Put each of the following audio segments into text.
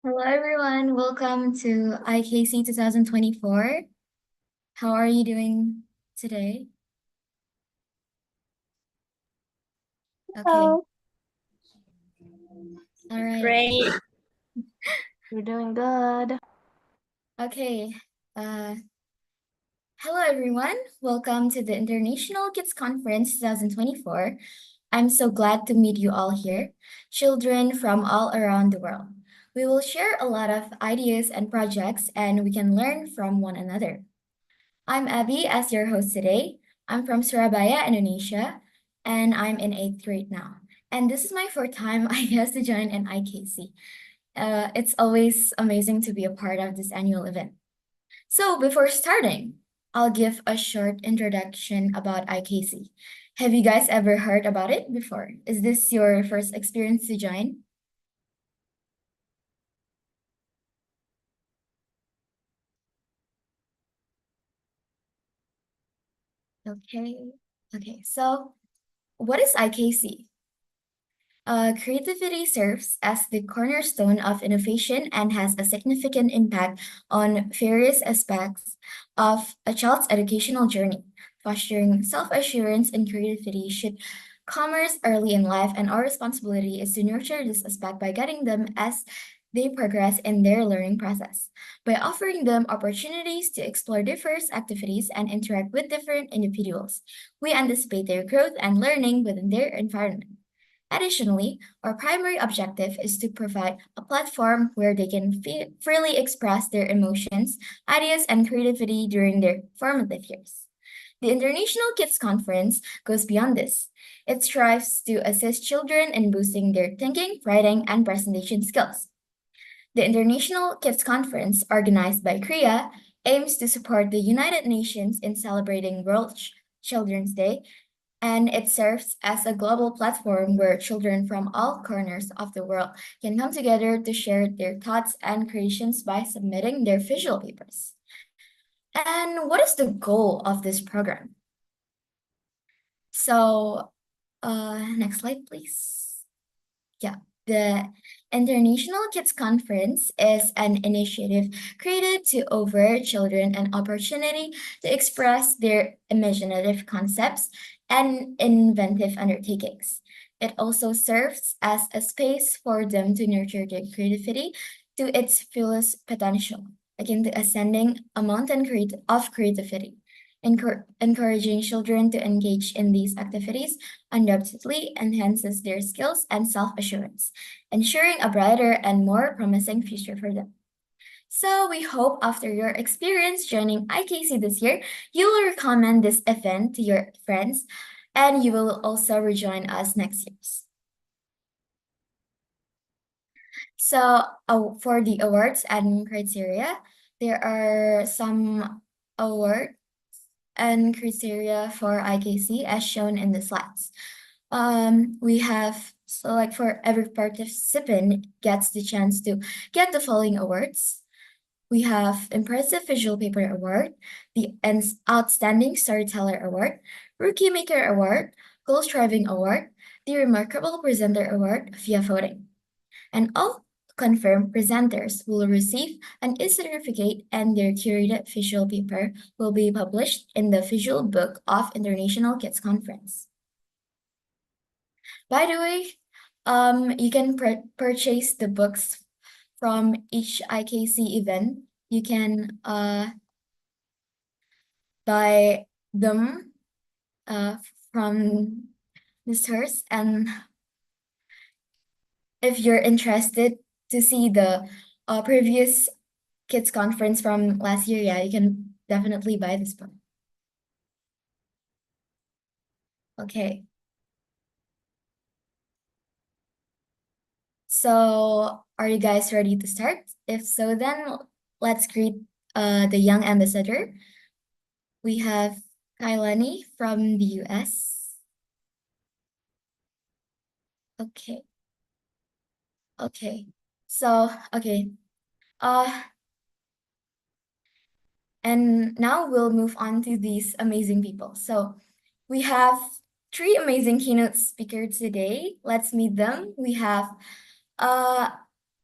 Hello, everyone. Welcome to IKC 2024. How are you doing today? Okay. Hello. All right. Great. You're doing good. Okay. Uh, Hello, everyone. Welcome to the International Kids Conference 2024. I'm so glad to meet you all here, children from all around the world. We will share a lot of ideas and projects, and we can learn from one another. I'm Abby as your host today. I'm from Surabaya, Indonesia, and I'm in eighth grade now. And this is my fourth time, I guess, to join an IKC. It's always amazing to be a part of this annual event. So before starting, I'll give a short introduction about IKC. Have you guys ever heard about it before? Is this your first experience to join? Okay. Okay. So what is IKC? Creativity serves as the cornerstone of innovation and has a significant impact on various aspects of a child's educational journey. Fostering self-assurance and creativity should commerce early in life, and our responsibility is to nurture this aspect by guiding them as they progress in their learning process. By offering them opportunities to explore diverse activities and interact with different individuals, we anticipate their growth and learning within their environment. Additionally, our primary objective is to provide a platform where they can freely express their emotions, ideas, and creativity during their formative years. The International Kids Conference goes beyond this. It strives to assist children in boosting their thinking, writing, and presentation skills. The International Kids Conference, organized by Korea, aims to support the United Nations in celebrating World Children's Day, and it serves as a global platform where children from all corners of the world can come together to share their thoughts and creations by submitting their visual papers. And what is the goal of this program? So, next slide, please. Yeah, the International Kids Conference is an initiative created to offer children an opportunity to express their imaginative concepts and inventive undertakings. It also serves as a space for them to nurture their creativity to its fullest potential, again, the ascending a mountain of creativity. Encouraging children to engage in these activities undoubtedly enhances their skills and self-assurance, ensuring a brighter and more promising future for them. So we hope after your experience joining IKC this year, you will recommend this event to your friends and you will also rejoin us next year. So for the awards and criteria, there are some awards and criteria for IKC as shown in the slides. We have, so like for every participant gets the chance to get the following awards. We have Impressive Visual Paper Award, the Outstanding Storyteller Award, Rookie Maker Award, Goal Striving Award, the Remarkable Presenter Award via voting. And all confirmed presenters will receive an e-certificate and their curated visual paper will be published in the Visual Book of International Kids Conference. By the way, you can purchase the books from each IKC event. You can buy them from the stores, and if you're interested to see the previous kids conference from last year, yeah, you can definitely buy this book. Okay. So are you guys ready to start? If so, then let's greet the young ambassador. We have Kailani from the US. Okay. Okay. So, okay. Uh, and now we'll move on to these amazing people. So we have three amazing keynote speakers today. Let's meet them. We have uh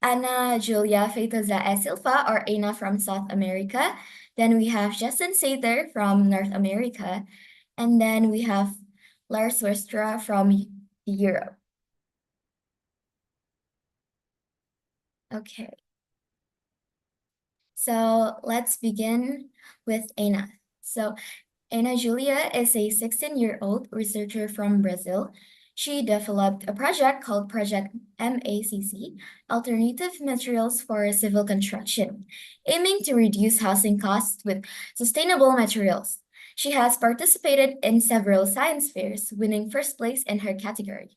Ana Julia Feitosa e Silva, or Ana from South America. Then we have Justin Sather from North America. And then we have Lars Westra from Europe. Okay. So let's begin with Ana. So Ana Julia is a 16-year-old researcher from Brazil. She developed a project called Project MACC, Alternative Materials for Civil Construction, aiming to reduce housing costs with sustainable materials. She has participated in several science fairs, winning first place in her category.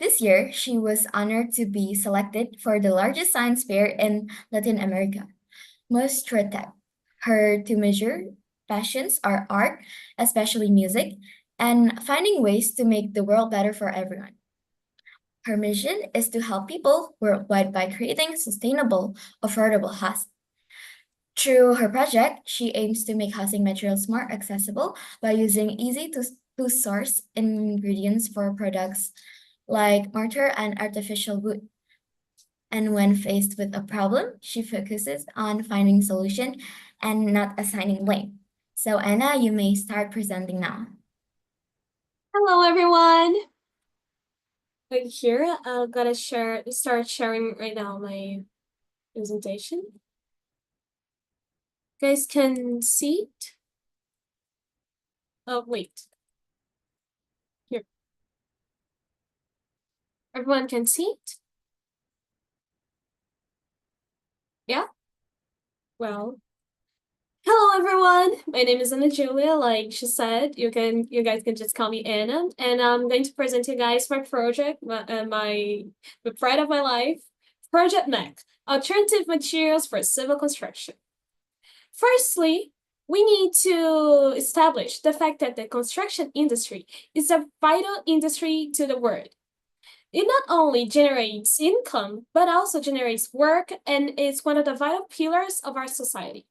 This year, she was honored to be selected for the largest science fair in Latin America, Mostratec. Her two major passions are art, especially music, and finding ways to make the world better for everyone. Her mission is to help people worldwide by creating sustainable, affordable housing. Through her project, she aims to make housing materials more accessible by using easy to source ingredients for products like mortar and artificial wood. And when faced with a problem, she focuses on finding solution and not assigning blame. So Anna, you may start presenting now. Hello, everyone. Right here, I'm gonna start sharing right now my presentation. You guys can see it? Oh, wait. Here. Everyone can see it? Yeah? Well, hello, everyone. My name is Ana Julia. Like she said, you guys can just call me Anna, and I'm going to present you guys my project, the pride of my life, Project MEC, Alternative Materials for Civil Construction. Firstly, we need to establish the fact that the construction industry is a vital industry to the world. It not only generates income, but also generates work and is one of the vital pillars of our society.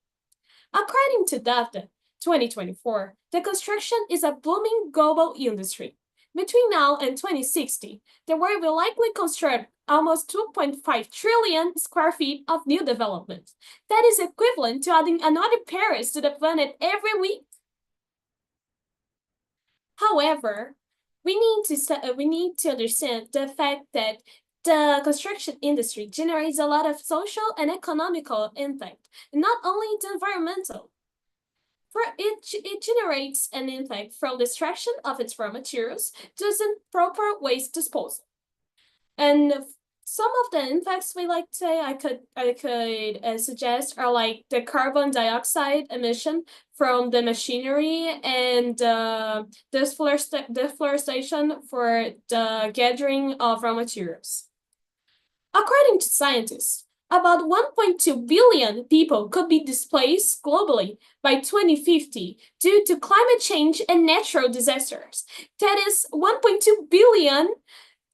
According to DAFTA 2024, the construction is a booming global industry. Between now and 2060, the world will likely construct almost 2.5 trillion square feet of new development. That is equivalent to adding another Paris to the planet every week. However, we need to understand the fact that the construction industry generates a lot of social and economical impact, not only the environmental. It generates an impact from the extraction of its raw materials to its proper waste disposal. And some of the impacts we like to say I could suggest are like the carbon dioxide emission from the machinery and deforestation for the gathering of raw materials. According to scientists, about 1.2 billion people could be displaced globally by 2050 due to climate change and natural disasters. That is 1.2 billion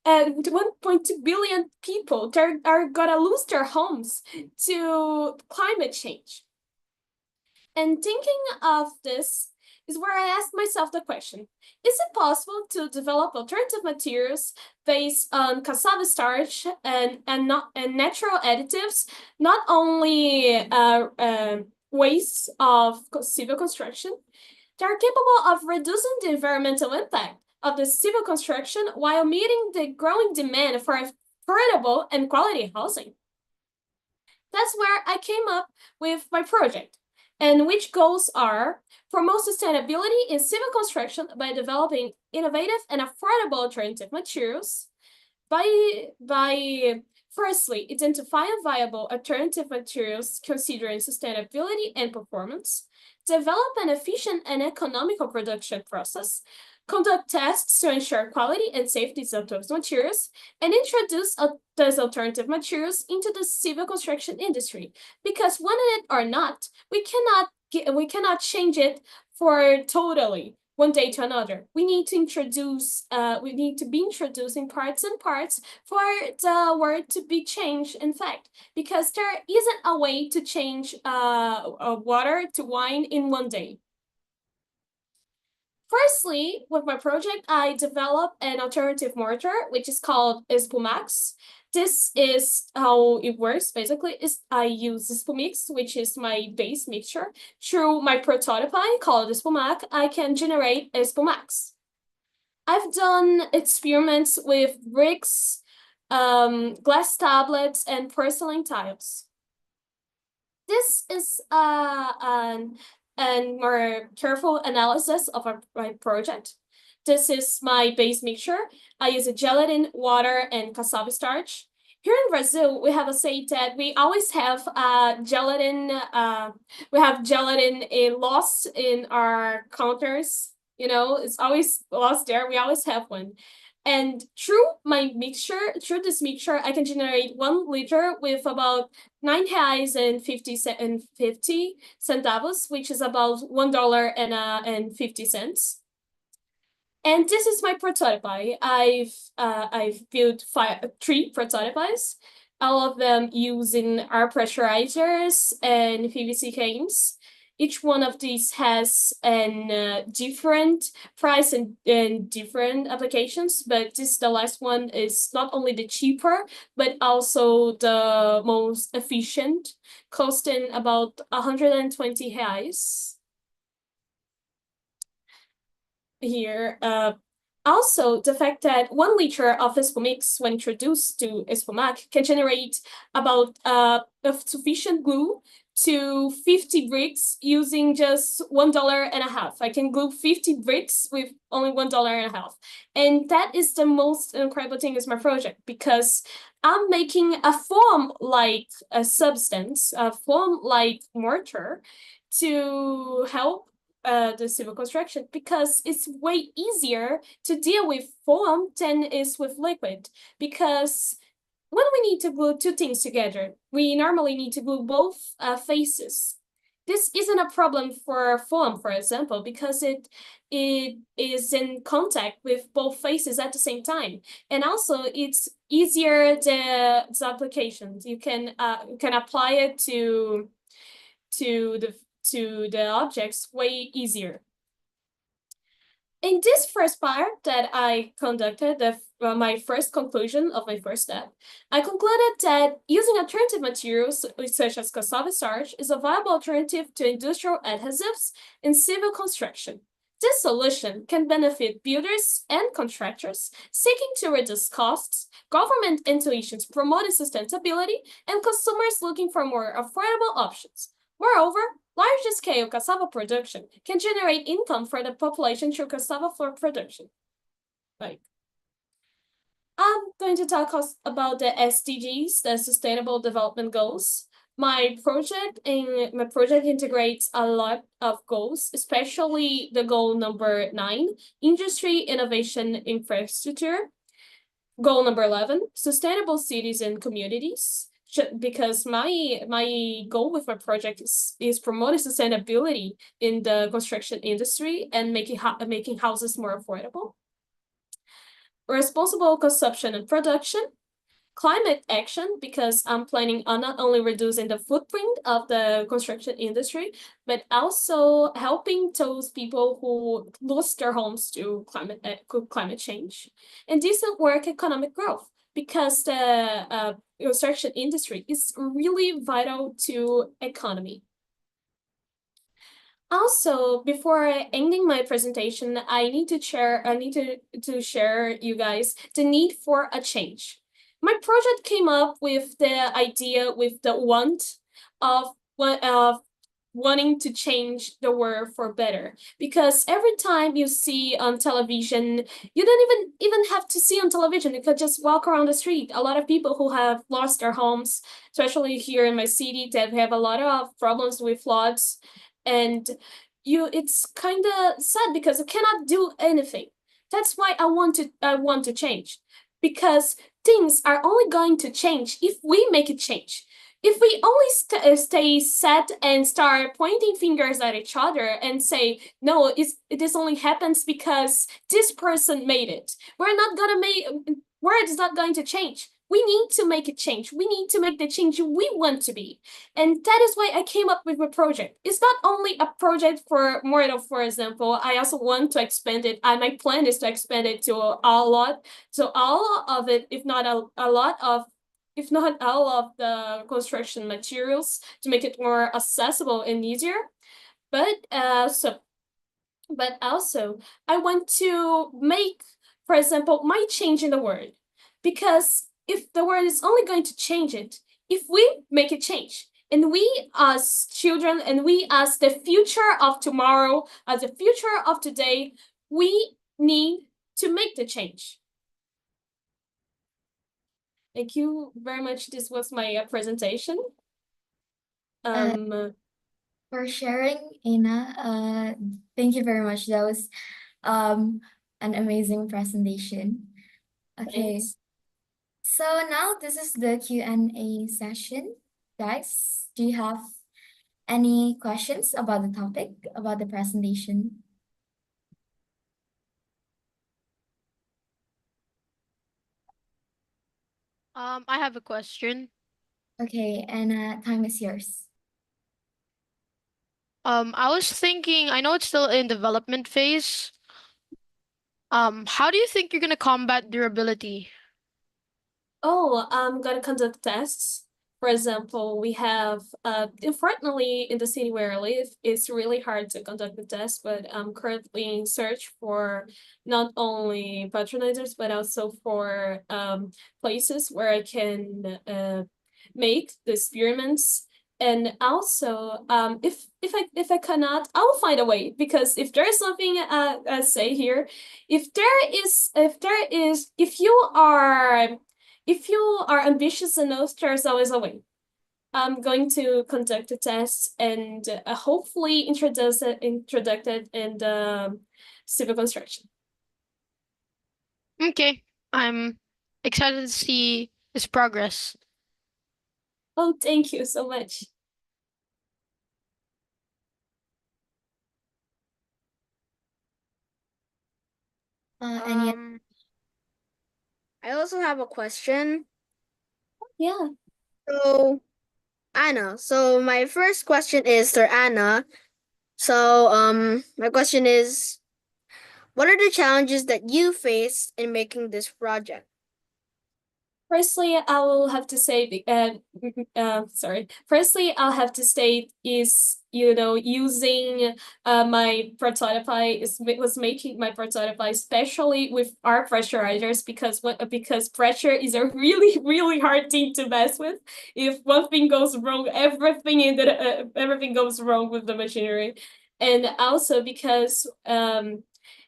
and 1.2 billion people that are gonna lose their homes to climate change. And thinking of this is where I ask myself the question, is it possible to develop alternative materials based on cassava starch and natural additives, not only wastes of civil construction, that are capable of reducing the environmental impact of the civil construction while meeting the growing demand for affordable and quality housing? That's where I came up with my project, and which goals are promote sustainability in civil construction by developing innovative and affordable alternative materials, by firstly identifying viable alternative materials considering sustainability and performance, develop an efficient and economical production process, conduct tests to ensure quality and safety of those materials, and introduce those alternative materials into the civil construction industry. Because want it or not, we cannot change it for totally one day to another. We need to be introducing parts and parts for the word to be changed, in fact, because there isn't a way to change water to wine in one day. Firstly, with my project, I developed an alternative mortar, which is called Espumax. This is how it works. Basically, is I use Spumix, which is my base mixture. Through my prototype called Spumac, I can generate a Spumax. I've done experiments with bricks, glass tablets, and porcelain tiles. This is an more careful analysis of my project. This is my base mixture. I use a gelatin, water, and cassava starch. Here in Brazil, we have a say that we always have gelatin. We have gelatin lost in our counters. You know, it's always lost there. We always have one. And through this mixture, I can generate 1 liter with about 9 reais and 50 centavos, which is about $1.50. And this is my prototype. I've built 3 prototypes, all of them using air pressurizers and PVC canes. Each one of these has a different price and different applications, but the last one is not only the cheaper, but also the most efficient, costing about 120 reais. Here, also, the fact that 1 liter of Spumix, when introduced to Spumac, can generate about sufficient glue to 50 bricks using just $1.50. I can glue 50 bricks with only $1.50. And that is the most incredible thing is my project, because I'm making a foam like a substance, a foam like mortar, to help the civil construction, because it's way easier to deal with foam than is with liquid. Because when we need to glue 2 things together, we normally need to glue both faces. This isn't a problem for foam, for example, because it is in contact with both faces at the same time. And also, it's easier the applications. You can apply it to the objects way easier. In this first part that I conducted, my first conclusion of my first step, I concluded that using alternative materials such as cassava starch is a viable alternative to industrial adhesives in civil construction. This solution can benefit builders and contractors seeking to reduce costs, government institutions promoting sustainability, and consumers looking for more affordable options. Moreover, large-scale cassava production can generate income for the population through cassava flour production. Like, I'm going to talk about the SDGs, the Sustainable Development Goals. My project integrates a lot of goals, especially the goal number 9, industry, innovation, infrastructure. Goal number 11, sustainable cities and communities. Because my goal with my project is promoting sustainability in the construction industry and making houses more affordable. Responsible consumption and production. Climate action, because I'm planning on not only reducing the footprint of the construction industry, but also helping those people who lost their homes to climate change. And decent work economic growth, because the construction industry is really vital to economy. Also, before ending my presentation, I need to share you guys the need for a change. My project came up with the idea, with the want of wanting to change the world for better. Because every time you see on television, you don't even have to see on television. You could just walk around the street. A lot of people who have lost their homes, especially here in my city, that have a lot of problems with floods. And it's kind of sad because you cannot do anything. That's why I want to change. Because things are only going to change if we make it change. If we only stay sad and start pointing fingers at each other and say, no, this only happens because this person made it, word is not going to change. We need to make it change. We need to make the change we want to be. And that is why I came up with a project. It's not only a project for Mortal, for example. I also want to expand it. My plan is to expand it to a lot. So all of it, if not a lot of if not all of the construction materials to make it more accessible and easier. But also I want to make, for example, my change in the word, because if the word is only going to change it if we make a change, and we as children and we as the future of tomorrow, as the future of today, we need to make the change. Thank you very much. This was my presentation. For sharing, Anna. Thank you very much. That was an amazing presentation. Okay. Thanks. So now this is the Q&A session. Guys, do you have any questions about the topic, about the presentation? I have a question. Okay, Anna, time is yours. I was thinking, I know it's still in development phase. How do you think you're gonna combat durability? Oh, I'm gonna conduct tests. For example, we have, unfortunately, in the city where I live, it's really hard to conduct the test, but I'm currently in search for not only patronizers, but also for places where I can make the experiments. And also, if I cannot, I will find a way, because if there is something I say here, if you are ambitious enough, there's always a way. I'm going to conduct a test and hopefully introduce it in civil construction. Okay, I'm excited to see its progress. Oh, thank you so much. Any I also have a question. Yeah. So, Anna. So my first question is for Anna. So, my question is, what are the challenges that you faced in making this project? Firstly, I will have to say, sorry. Firstly, I'll have to state is, using my prototype was making my prototype, especially with our pressurizers, because pressure is a really, really hard thing to mess with. If one thing goes wrong, everything goes wrong with the machinery. And also because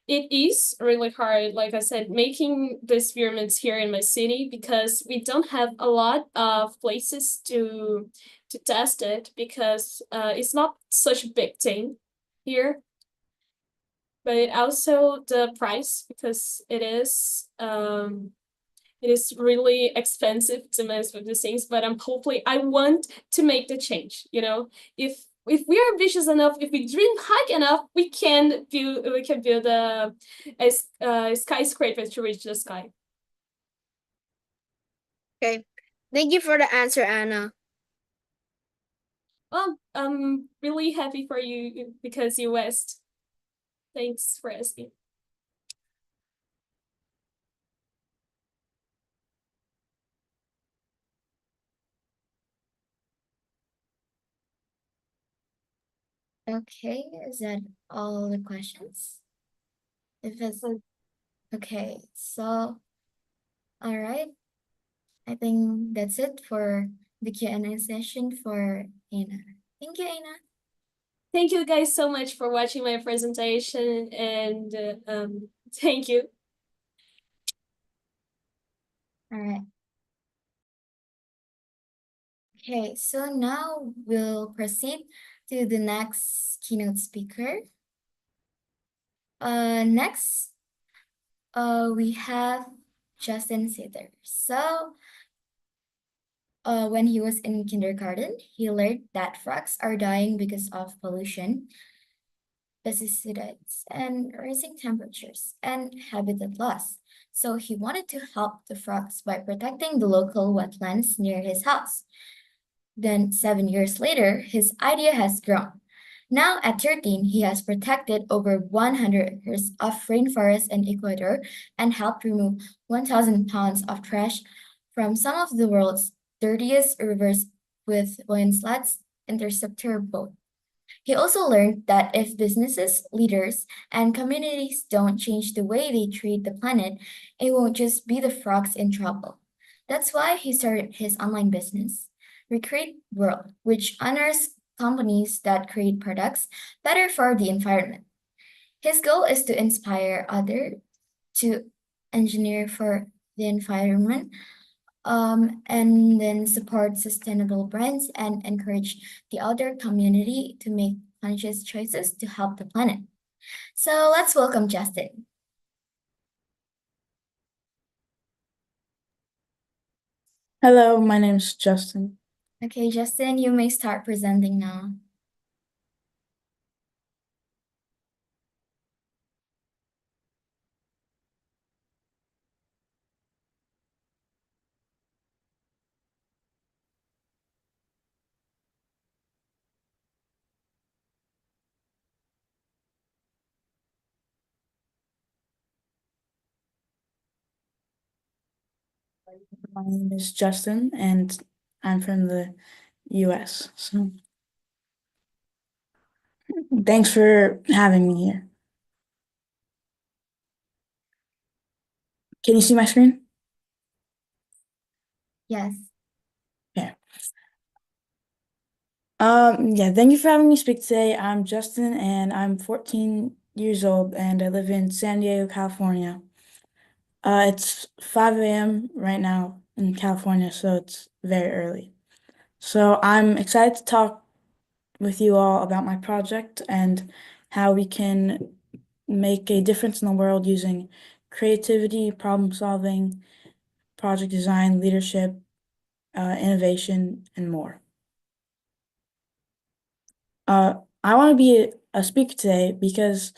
it is really hard, like I said, making the experiments here in my city, because we don't have a lot of places to test it, because it's not such a big thing here. But also the price, because it is really expensive to mess with these things. But I want to make the change, if we are ambitious enough, if we dream high enough, we can build a skyscraper to reach the sky. Okay. Thank you for the answer, Anna. Well, I'm really happy for you because you asked. Thanks for asking. Okay, is that all the questions? If it's okay, so all right. I think that's it for the Q&A session for Anna. Thank you, Anna. Thank you guys so much for watching my presentation, and thank you. All right. Okay, so now we'll proceed to the next keynote speaker. Next, we have Justin Sitter. So, when he was in kindergarten, he learned that frogs are dying because of pollution, pesticides, and rising temperatures, and habitat loss. So he wanted to help the frogs by protecting the local wetlands near his house. Then 7 years later, his idea has grown. Now at 13, he has protected over 100 acres of rainforest in Ecuador and helped remove 1,000 pounds of trash from some of the world's dirtiest rivers with landslides intercept her boat. He also learned that if businesses, leaders, and communities don't change the way they treat the planet, it won't just be the frogs in trouble. That's why he started his online business, Recreate World, which honors companies that create products better for the environment. His goal is to inspire others to engineer for the environment, and then support sustainable brands and encourage the other community to make conscious choices to help the planet. So let's welcome Justin. Hello, my name's Justin. Okay, Justin, you may start presenting now. My name is Justin, and I'm from the US. So thanks for having me here. Can you see my screen? Yes. Yeah, thank you for having me speak today. I'm Justin, and I'm 14 years old, and I live in San Diego, California. It's 5 a.m. right now in California, so it's very early. So I'm excited to talk with you all about my project and how we can make a difference in the world using creativity, problem solving, project design, leadership, innovation, and more. I want to be a speaker today because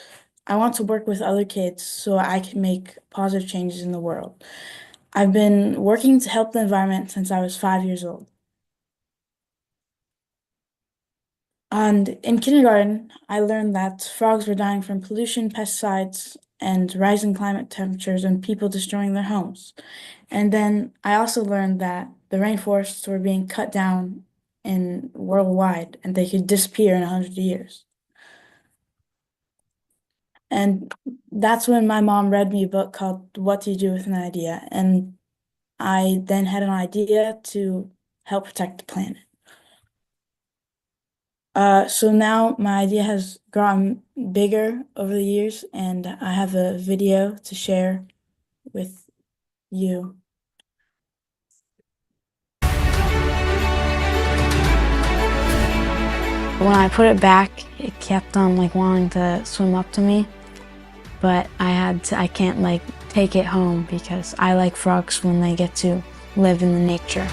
I want to work with other kids so I can make positive changes in the world. I've been working to help the environment since I was 5 years old. And in kindergarten, I learned that frogs were dying from pollution, pesticides, and rising climate temperatures and people destroying their homes. And then I also learned that the rainforests were being cut down in worldwide and they could disappear in 100 years. And that's when my mom read me a book called What Do You Do with an Idea? And I then had an idea to help protect the planet. So now my idea has grown bigger over the years, and I have a video to share with you. When I put it back, it kept on like wanting to swim up to me, but I can't like take it home because I like frogs when they get to live in the nature.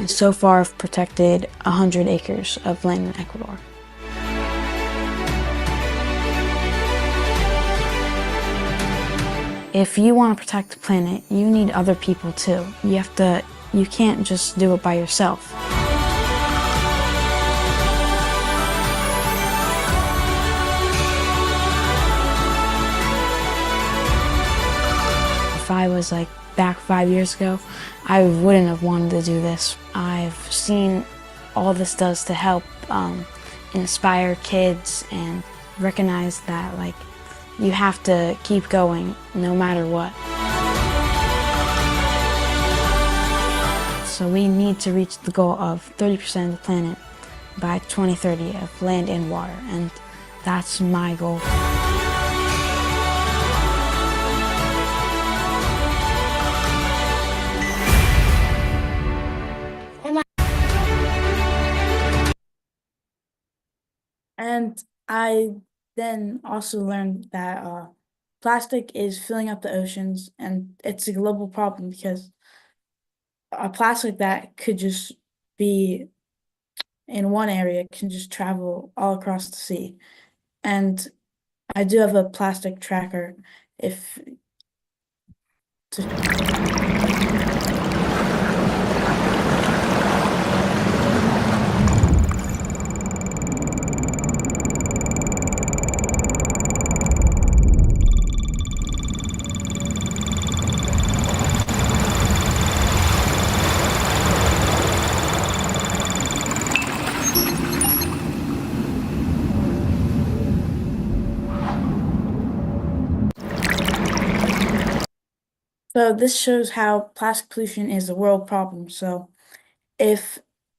So far, I've protected 100 acres of land in Ecuador. If you want to protect the planet, you need other people too. You can't just do it by yourself. If I was like back 5 years ago, I wouldn't have wanted to do this. I've seen all this does to help inspire kids and recognize that like you have to keep going no matter what. So we need to reach the goal of 30% of the planet by 2030 of land and water, and that's my goal. And I then also learned that plastic is filling up the oceans, and it's a global problem because a plastic that could just be in one area can just travel all across the sea. And I do have a plastic tracker if So this shows how plastic pollution is a world problem. So if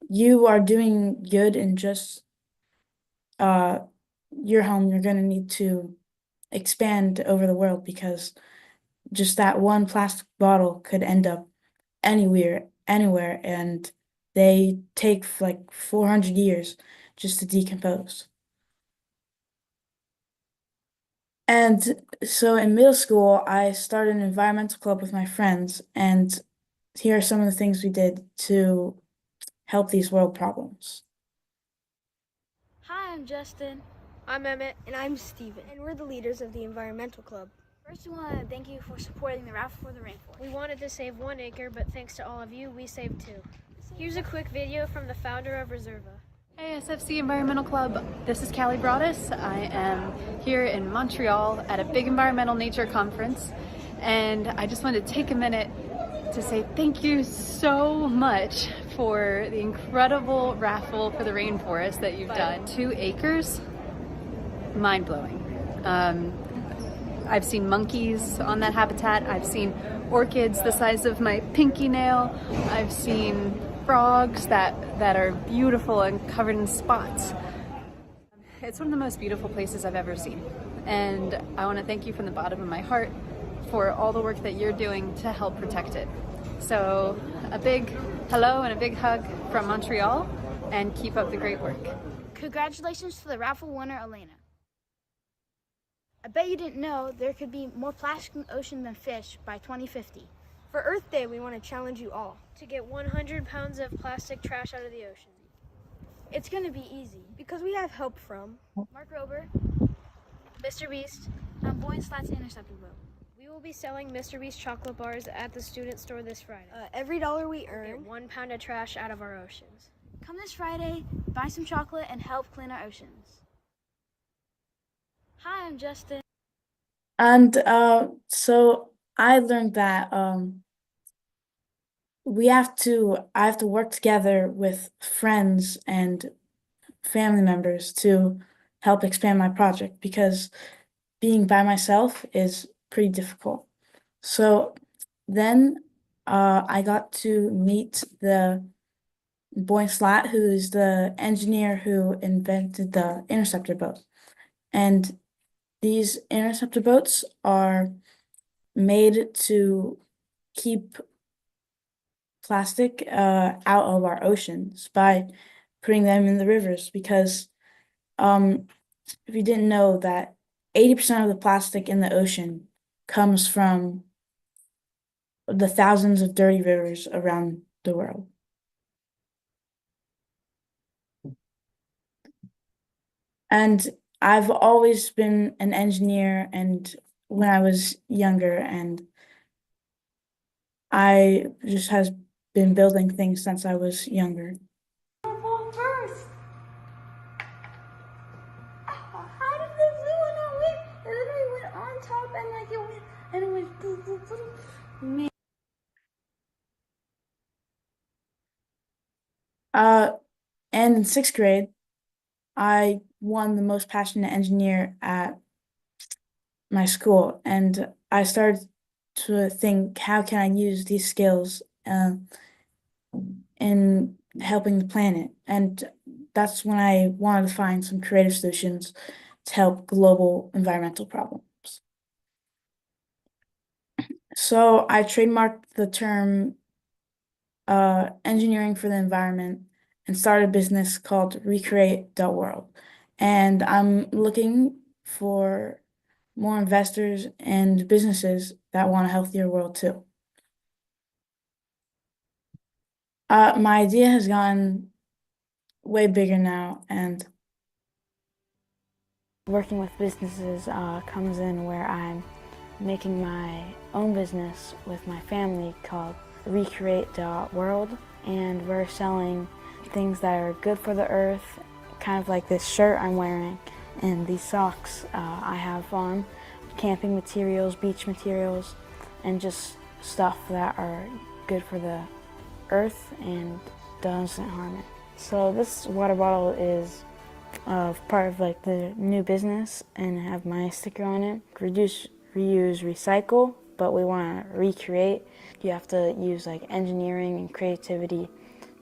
you are doing good in just your home, you're going to need to expand over the world because just that one plastic bottle could end up anywhere, and they take like 400 years just to decompose. And so in middle school, I started an environmental club with my friends, and here are some of the things we did to help these world problems. Hi, I'm Justin. I'm Emmett. And I'm Steven. And we're the leaders of the environmental club. First, we want to thank you for supporting the Raffle for the Rainforest. We wanted to save 1 acre, but thanks to all of you, we saved 2. Here's a quick video from the founder of Reserva. Hey SFC Environmental Club, this is Callie Broadus. I am here in Montreal at a big environmental nature conference, and I just wanted to take a minute to say thank you so much for the incredible raffle for the rainforest that you've done. 2 acres, mind-blowing. I've seen monkeys on that habitat. I've seen orchids the size of my pinky nail. I've seen frogs that are beautiful and covered in spots. It's one of the most beautiful places I've ever seen. And I want to thank you from the bottom of my heart for all the work that you're doing to help protect it. So a big hello and a big hug from Montreal, and keep up the great work. Congratulations to the raffle winner, Elena. I bet you didn't know there could be more plastic in the ocean than fish by 2050. For Earth Day, we want to challenge you all To get 100 pounds of plastic trash out of the ocean. It's going to be easy. because we have help from Mark Rober, Mr. Beast, and Boy Slat's Interceptor Boat. we will be selling Mr. Beast chocolate bars at the student store this Friday. every dollar we Get earn. 1 pound of trash out of our oceans. Come this Friday, buy some chocolate, and help clean our oceans. Hi, I'm Justin. And so I learned that I have to work together with friends and family members to help expand my project because being by myself is pretty difficult. So then I got to meet the Boy Slat, who is the engineer who invented the interceptor boat. And these interceptor boats are made to keep plastic out of our oceans by putting them in the rivers because if you didn't know that 80% of the plastic in the ocean comes from the thousands of dirty rivers around the world. And I've always been an engineer, and when I was younger, and I just has been building things since I was younger. First. How did the blue one not win? It literally went on top and like it went and it went boop boop boop. Man. And in 6th grade, I won the most passionate engineer at my school, and I started to think, how can I use these skills in helping the planet? And that's when I wanted to find some creative solutions to help global environmental problems. So I trademarked the term engineering for the environment and started a business called Recreate.world. And I'm looking for more investors and businesses that want a healthier world too. My idea has gone way bigger now, and Working with businesses comes in where I'm making my own business with my family called Recreate.world, and we're selling things that are good for the earth, kind of like this shirt I'm wearing and these socks I have on, camping materials, beach materials, and just stuff that are good for the earth and doesn't harm it. So this water bottle is part of like the new business and have my sticker on it. Reduce, reuse, recycle. but we want to recreate. You have to use like engineering and creativity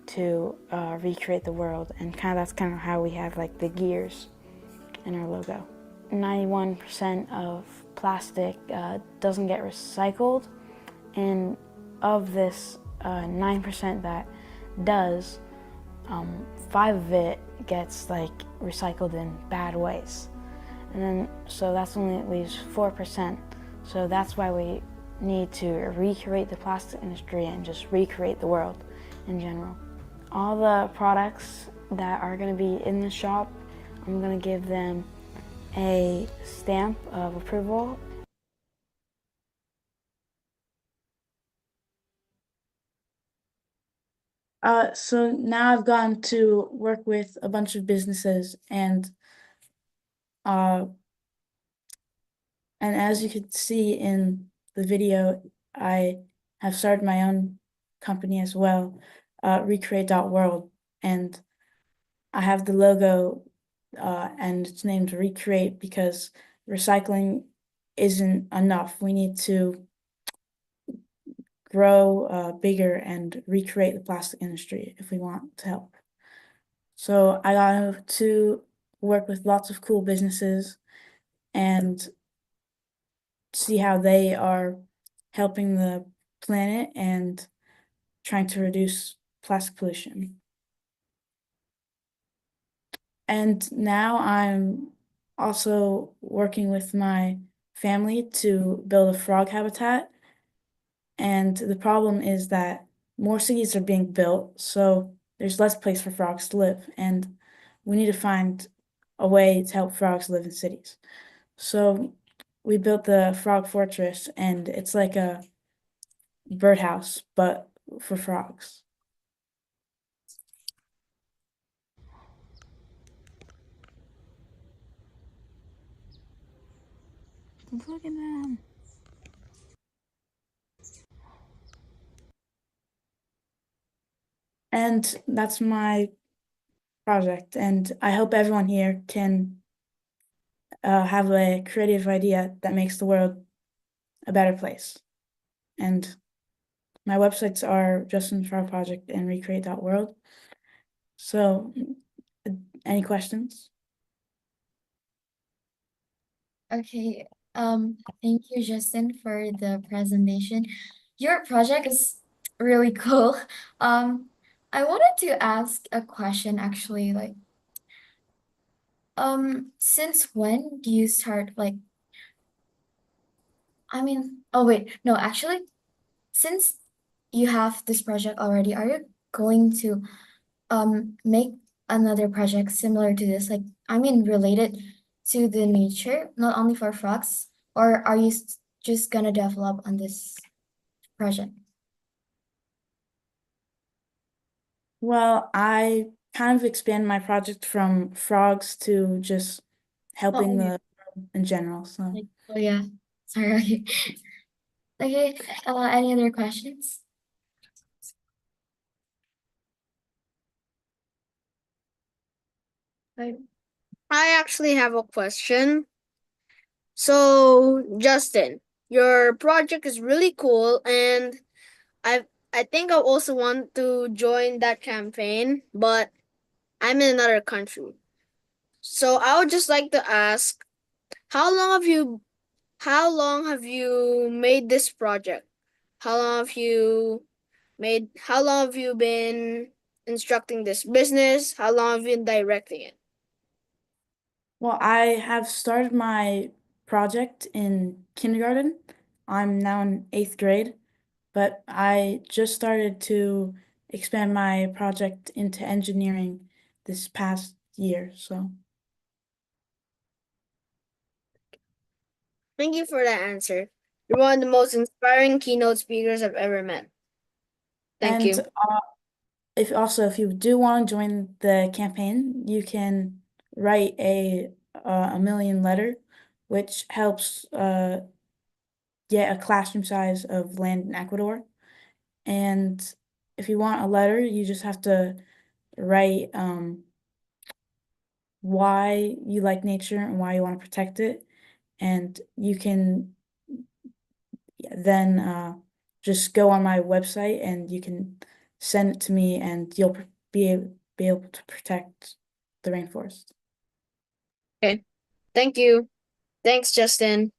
to recreate the world, and that's kind of how we have like the gears in our logo. 91% of plastic doesn't get recycled, and of this 9% that does, 5 of it gets like recycled in bad ways, and then so that's only leaves 4%. So that's why we need to recreate the plastic industry and just recreate the world in general. All the products that are going to be in the shop, I'm going to give them a stamp of approval. So now I've gotten to work with a bunch of businesses, and as you can see in the video, I have started my own company as well, Recreate.world, and I have the logo, and it's named Recreate because recycling isn't enough. We need to grow bigger and recreate the plastic industry if we want to help. So I got to work with lots of cool businesses and see how they are helping the planet and trying to reduce plastic pollution. And now I'm also working with my family to build a frog habitat. And the problem is that more cities are being built, so there's less place for frogs to live. And we need to find a way to help frogs live in cities. So we built the Frog Fortress, and it's like a birdhouse, but for frogs. Look at them. And that's my project, and I hope everyone here can have a creative idea that makes the world a better place. And my websites are Justin Frog Project and Recreate.world. So, any questions? Okay, thank you, Justin, for the presentation. Your project is really cool. I wanted to ask a question actually, like, since when do you start oh wait, no, actually, since you have this project already, are you going to make another project similar to this, related to the nature, not only for frogs, or are you just gonna develop on this project? Well, I kind of expand my project from frogs to just helping Oh, the world in general. So, oh yeah, sorry. Okay, any other questions? Right. I actually have a question. So, Justin, your project is really cool, and I think I also want to join that campaign, but I'm in another country. So I would just like to ask, how long have you how long have you made this project? How long have you been instructing this business? How long have you been directing it? well, I have started my project in kindergarten. I'm now in 8th grade, but I just started to expand my project into engineering this past year. So, Thank you for that answer. You're one of the most inspiring keynote speakers I've ever met. Thank and you. if you do want to join the campaign, you can write a million letter, which helps get a classroom size of land in Ecuador. And if you want a letter, you just have to write why you like nature and why you want to protect it. And you can, yeah, then just go on my website and you can send it to me, and you'll be able to protect the rainforest. Okay. Thank you. Thanks, Justin.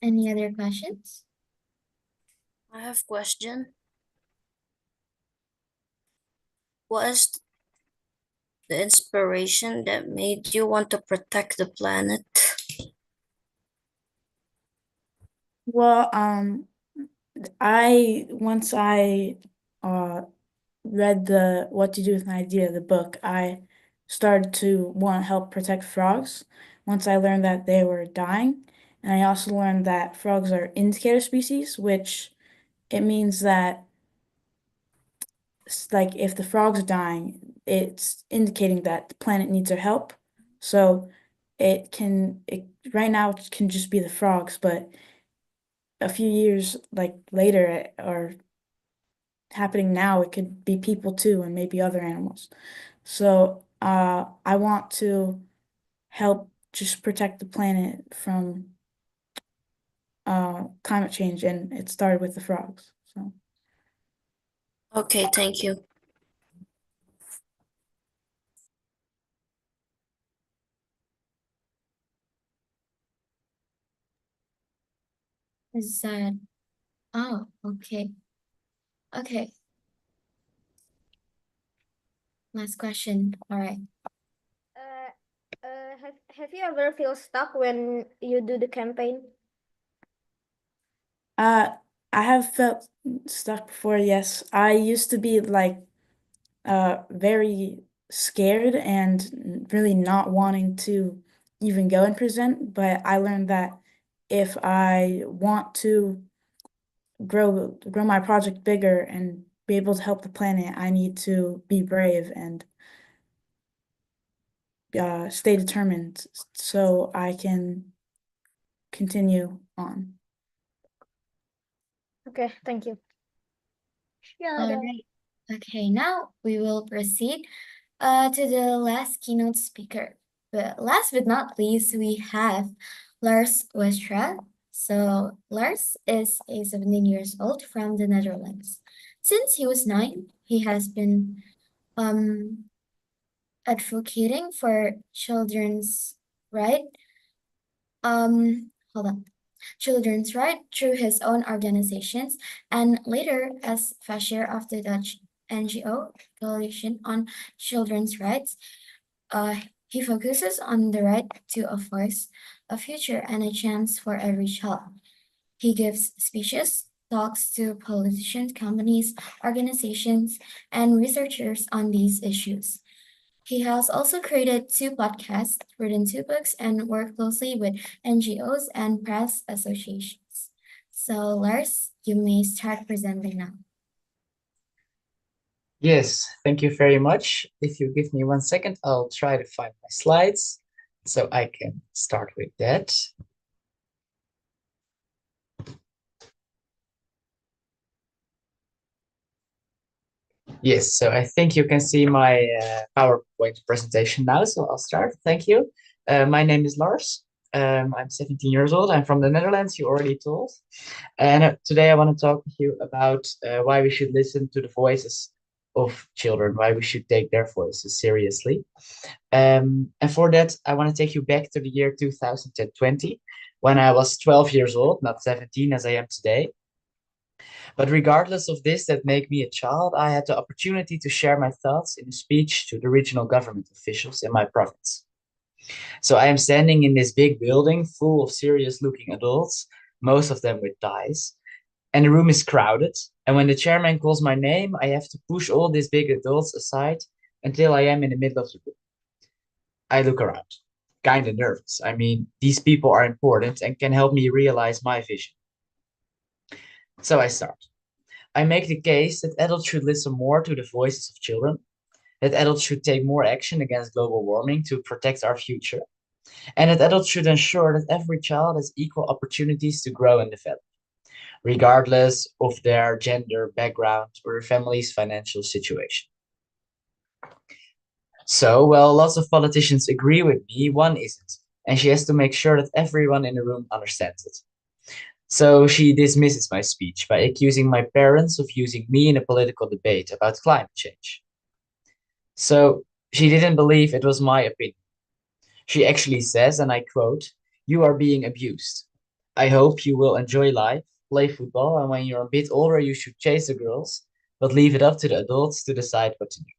Any other questions? I have question. What is the inspiration that made you want to protect the planet? Well, once I read the What to Do with an Idea, the book, I started to want to help protect frogs once I learned that they were dying. And I also learned that frogs are indicator species, which it means that like if the frogs are dying, it's indicating that the planet needs our help. So right now it can just be the frogs, but a few years like later or happening now, it could be people too, and maybe other animals. So I want to help just protect the planet from climate change, and it started with the frogs. So Okay, thank you. Is that, oh, okay. Okay. Last question. All right. Have you ever feel stuck when you do the campaign? I have felt stuck before, yes. I used to be like very scared and really not wanting to even go and present, but I learned that if I want to grow my project bigger and be able to help the planet, I need to be brave and stay determined so I can continue on. Okay, thank you. All right. Okay, now we will proceed to the last keynote speaker. But last but not least, we have Lars Westra. So Lars is a 17 years old from the Netherlands. Since he was 9, he has been advocating for children's right. Hold on. Children's right through his own organizations and later as cashier of the Dutch NGO Coalition on Children's Rights. He focuses on the right to a voice, a future, and a chance for every child. He gives speeches, talks to politicians, companies, organizations, and researchers on these issues. He has also created 2 podcasts, written 2 books, and worked closely with NGOs and press associations. So, Lars, you may start presenting now. Yes, thank you very much. If you give me 1 second, I'll try to find my slides so I can start with that. Yes, so I think you can see my PowerPoint presentation now, so I'll start. Thank you. My name is Lars. I'm 17 years old. I'm from the Netherlands, you already told. And today I want to talk with you about why we should listen to the voices of children, why we should take their voices seriously. And for that, I want to take you back to the year 2020, when I was 12 years old, not 17 as I am today. But regardless of this that made me a child, I had the opportunity to share my thoughts in a speech to the regional government officials in my province. So I am standing in this big building full of serious-looking adults, most of them with ties, and the room is crowded. And when the chairman calls my name, I have to push all these big adults aside until I am in the middle of the room. I look around, kind of nervous. I mean, these people are important and can help me realize my vision. So I start. I make the case that adults should listen more to the voices of children, that adults should take more action against global warming to protect our future, and that adults should ensure that every child has equal opportunities to grow and develop, regardless of their gender, background, or their family's financial situation. So, well, lots of politicians agree with me, one isn't, and she has to make sure that everyone in the room understands it. So she dismisses my speech by accusing my parents of using me in a political debate about climate change. So she didn't believe it was my opinion. She actually says, and I quote, "You are being abused. I hope you will enjoy life, play football, and when you're a bit older, you should chase the girls, but leave it up to the adults to decide what to do."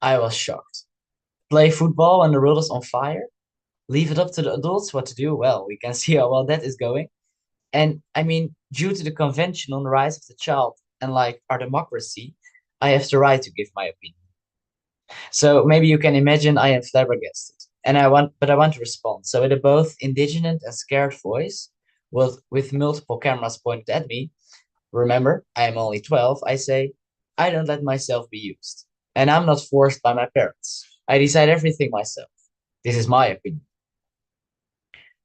I was shocked. Play football when the world is on fire? Leave it up to the adults what to do? Well, we can see how well that is going. And I mean, due to the Convention on the Rights of the Child and like our democracy, I have the right to give my opinion. So maybe you can imagine I am flabbergasted. And I want to respond. So with a both indignant and scared voice, with multiple cameras pointed at me, remember, I am only 12, I say, I don't let myself be used. And I'm not forced by my parents. I decide everything myself. This is my opinion.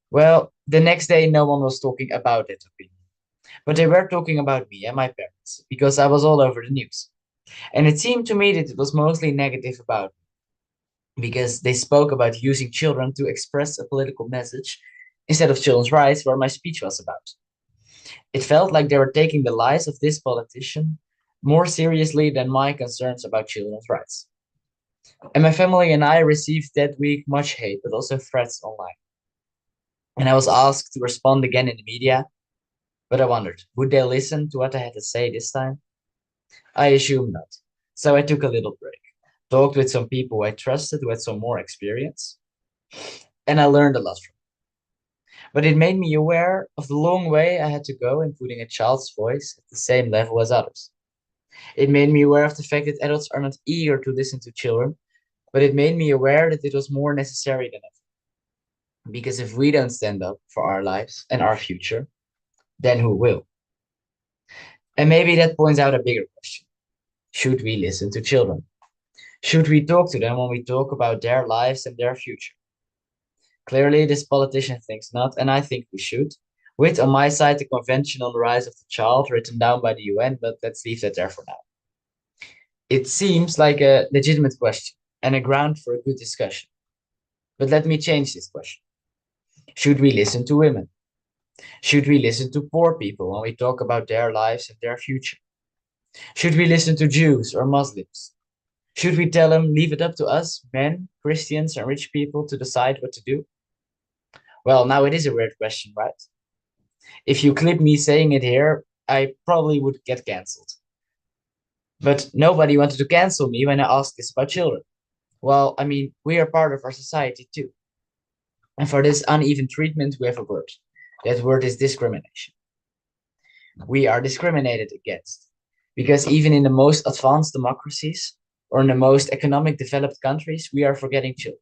Well, the next day, no one was talking about that opinion. But they were talking about me and my parents, because I was all over the news. And it seemed to me that it was mostly negative about me, because they spoke about using children to express a political message instead of children's rights, where my speech was about. It felt like they were taking the lies of this politician more seriously than my concerns about children's rights. And my family and I received that week much hate, but also threats online. And I was asked to respond again in the media, but I wondered, would they listen to what I had to say this time? I assume not. So I took a little break, talked with some people I trusted who had some more experience, and I learned a lot from it. But it made me aware of the long way I had to go in putting a child's voice at the same level as others. It made me aware of the fact that adults are not eager to listen to children, but it made me aware that it was more necessary than ever. Because if we don't stand up for our lives and our future, then who will? And maybe that points out a bigger question. Should we listen to children? Should we talk to them when we talk about their lives and their future? Clearly, this politician thinks not, and I think we should. With, on my side, the Convention on the Rights of the Child written down by the UN, but let's leave that there for now. It seems like a legitimate question and a ground for a good discussion. But let me change this question. Should we listen to women? Should we listen to poor people when we talk about their lives and their future? Should we listen to Jews or Muslims? Should we tell them, leave it up to us, men, Christians, and rich people to decide what to do? Well, now it is a weird question, right? If you clip me saying it here, I probably would get cancelled. But nobody wanted to cancel me when I asked this about children. Well, I mean, we are part of our society too. And for this uneven treatment, we have a word. That word is discrimination. We are discriminated against. Because even in the most advanced democracies, or in the most economic developed countries, we are forgetting children.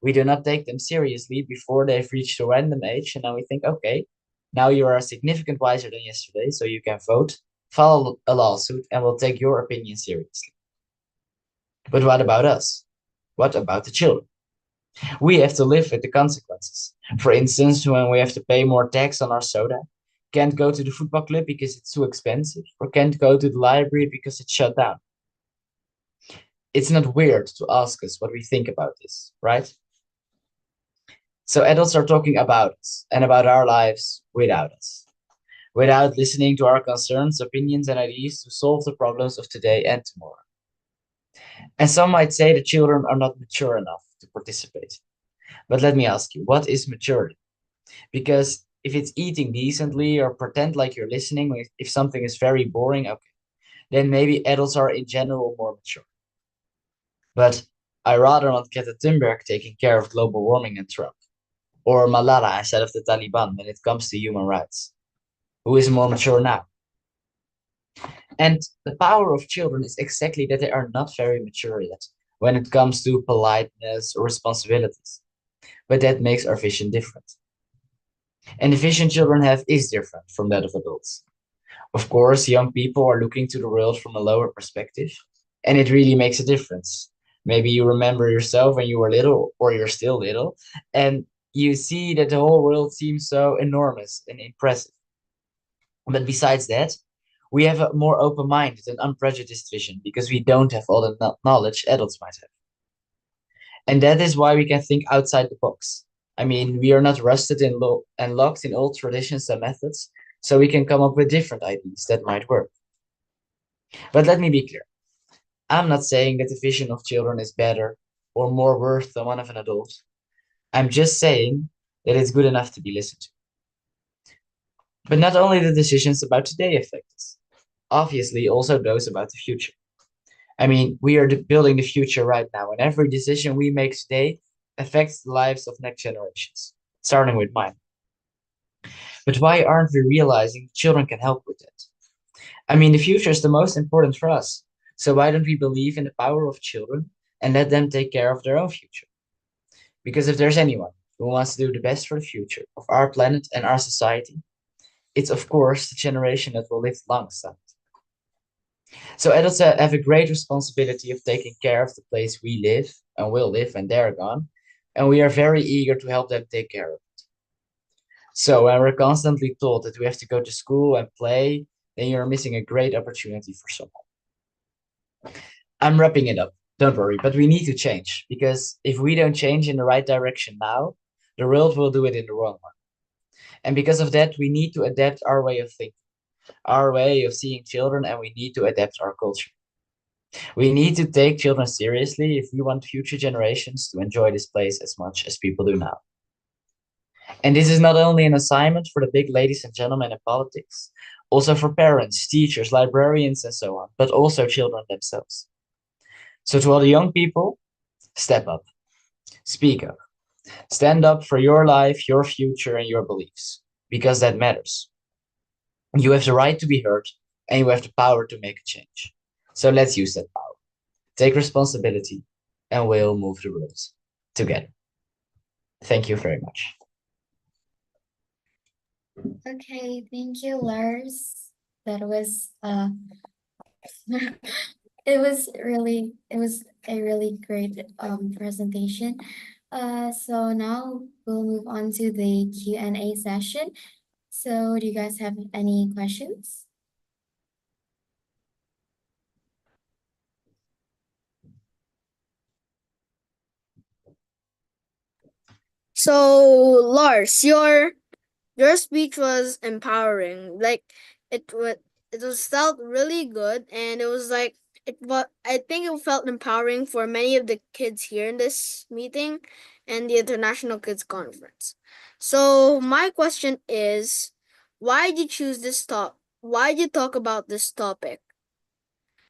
We do not take them seriously before they've reached a random age, and now we think, okay, now you are significant wiser than yesterday, so you can vote, file a lawsuit, and we'll take your opinion seriously. But what about us? What about the children? We have to live with the consequences. For instance, when we have to pay more tax on our soda, can't go to the football club because it's too expensive, or can't go to the library because it's shut down. It's not weird to ask us what we think about this, right? So adults are talking about us and about our lives without us, without listening to our concerns, opinions, and ideas to solve the problems of today and tomorrow. And some might say the children are not mature enough to participate. But let me ask you, what is maturity? Because if it's eating decently or pretend like you're listening, if something is very boring, okay, then maybe adults are in general more mature. But I rather want Greta Thunberg taking care of global warming and Trump, or Malala instead of the Taliban when it comes to human rights. Who is more mature now? And the power of children is exactly that they are not very mature yet when it comes to politeness or responsibilities. But that makes our vision different. And the vision children have is different from that of adults. Of course, young people are looking to the world from a lower perspective, and it really makes a difference. Maybe you remember yourself when you were little, or you're still little, and you see that the whole world seems so enormous and impressive. But besides that, We have a more open-minded and unprejudiced vision because we don't have all the knowledge adults might have. And that is why we can think outside the box. I mean, we are not rusted and locked in old traditions and methods, so we can come up with different ideas that might work. But let me be clear. I'm not saying that the vision of children is better or more worth than one of an adult. I'm just saying that it's good enough to be listened to. But not only the decisions about today affect us, obviously also those about the future. I mean, we are building the future right now, and every decision we make today affects the lives of next generations, starting with mine. But why aren't we realizing children can help with that? I mean, the future is the most important for us. So why don't we believe in the power of children and let them take care of their own future? Because if there's anyone who wants to do the best for the future of our planet and our society, it's of course the generation that will live longest. So adults have a great responsibility of taking care of the place we live and will live when they're gone, and we are very eager to help them take care of it. So when we're constantly told that we have to go to school and play, then you're missing a great opportunity for someone. I'm wrapping it up, don't worry, but we need to change, because if we don't change in the right direction now, the world will do it in the wrong one. And because of that, we need to adapt our way of thinking, our way of seeing children, and we need to adapt our culture. We need to take children seriously if we want future generations to enjoy this place as much as people do now. And this is not only an assignment for the big ladies and gentlemen in politics, also for parents, teachers, librarians, and so on, but also children themselves. So to all the young people, step up, speak up, stand up for your life, your future, and your beliefs, because that matters. You have the right to be heard, and you have the power to make a change. So let's use that power. Take responsibility, and we'll move the world together. Thank you very much. Okay, thank you, Lars. That was it was a really great presentation. So now we'll move on to the Q&A session. So do you guys have any questions? So, Lars, your speech was empowering. Like it was felt really good, and it was like I think it felt empowering for many of the kids here in this meeting and the International Kids Conference. So my question is, why did you choose this top? Why did you talk about this topic?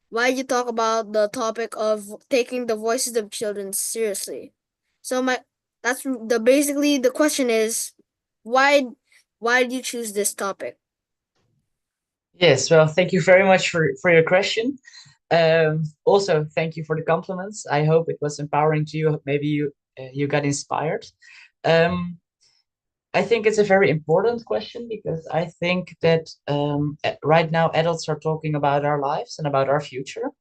Why did you talk about the topic of taking the voices of children seriously? So basically the question is, why did you choose this topic? Yes, well, thank you very much for your question. Also, thank you for the compliments. I hope it was empowering to you. Maybe you got inspired. I think it's a very important question because I think that right now adults are talking about our lives and about our future,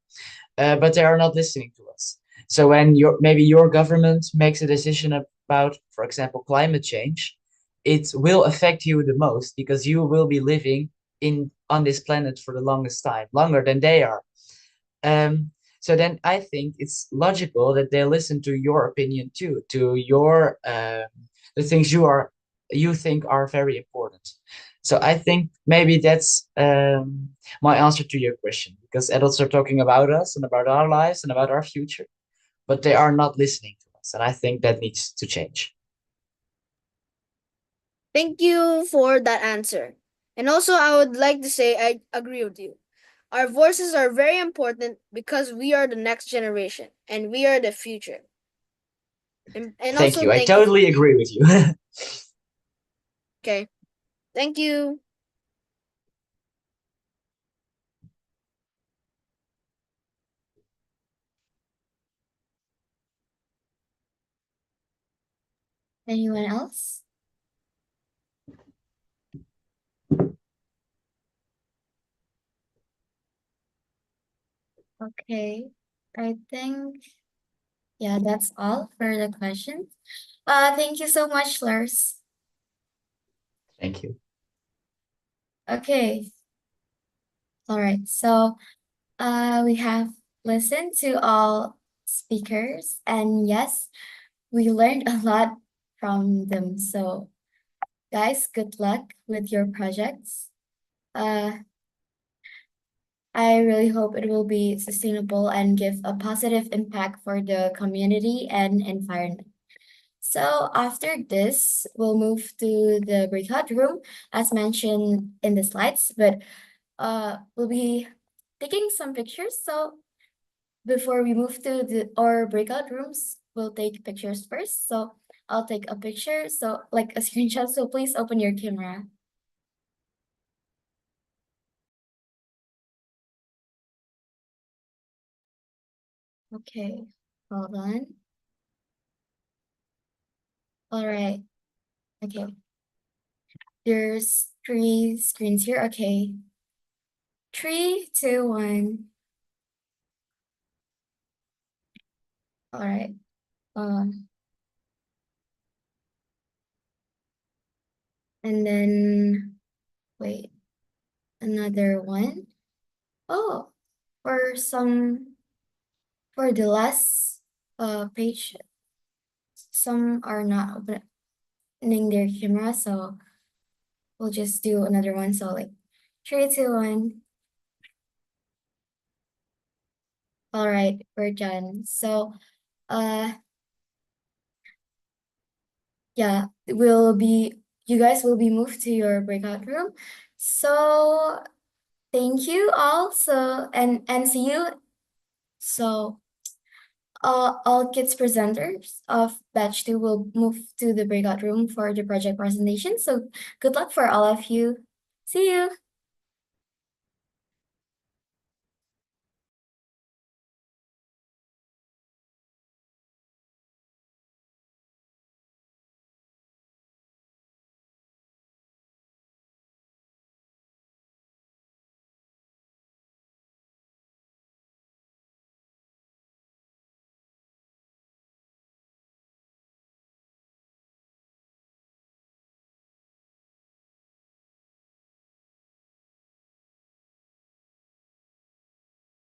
but they are not listening to us. So when maybe your government makes a decision about, for example, climate change, it will affect you the most because you will be living on this planet for the longest time, longer than they are. So then I think it's logical that they listen to your opinion too, to your the things you think are very important. So I think maybe that's my answer to your question, because adults are talking about us and about our lives and about our future, but they are not listening to us, and I think that needs to change. Thank you for that answer. And also, I would like to say I agree with you. Our voices are very important because we are the next generation and we are the future. And Thank also, you. I thank you. totally agree with you. Okay. Thank you. Anyone else? Okay, I think, yeah, that's all for the questions. Thank you so much, Lars. Thank you. Okay. All right, so we have listened to all speakers, and yes, we learned a lot from them. So, guys, good luck with your projects. I really hope it will be sustainable and give a positive impact for the community and environment. So after this, we'll move to the breakout room as mentioned in the slides, but we'll be taking some pictures. So before we move to our breakout rooms, we'll take pictures first. So I'll take a picture, so like a screenshot. So please open your camera. Okay, hold on. All right. Okay. There's 3 screens here. Okay. 3, 2, 1. All right. And then wait, another one. Oh, for the last page, some are not opening their camera, so we'll just do another one. So like 3, 2, 1. All right, we're done. So yeah, you guys will be moved to your breakout room. So thank you all. So and see you. So all kids presenters of batch 2 will move to the breakout room for the project presentation. So good luck for all of you. See you.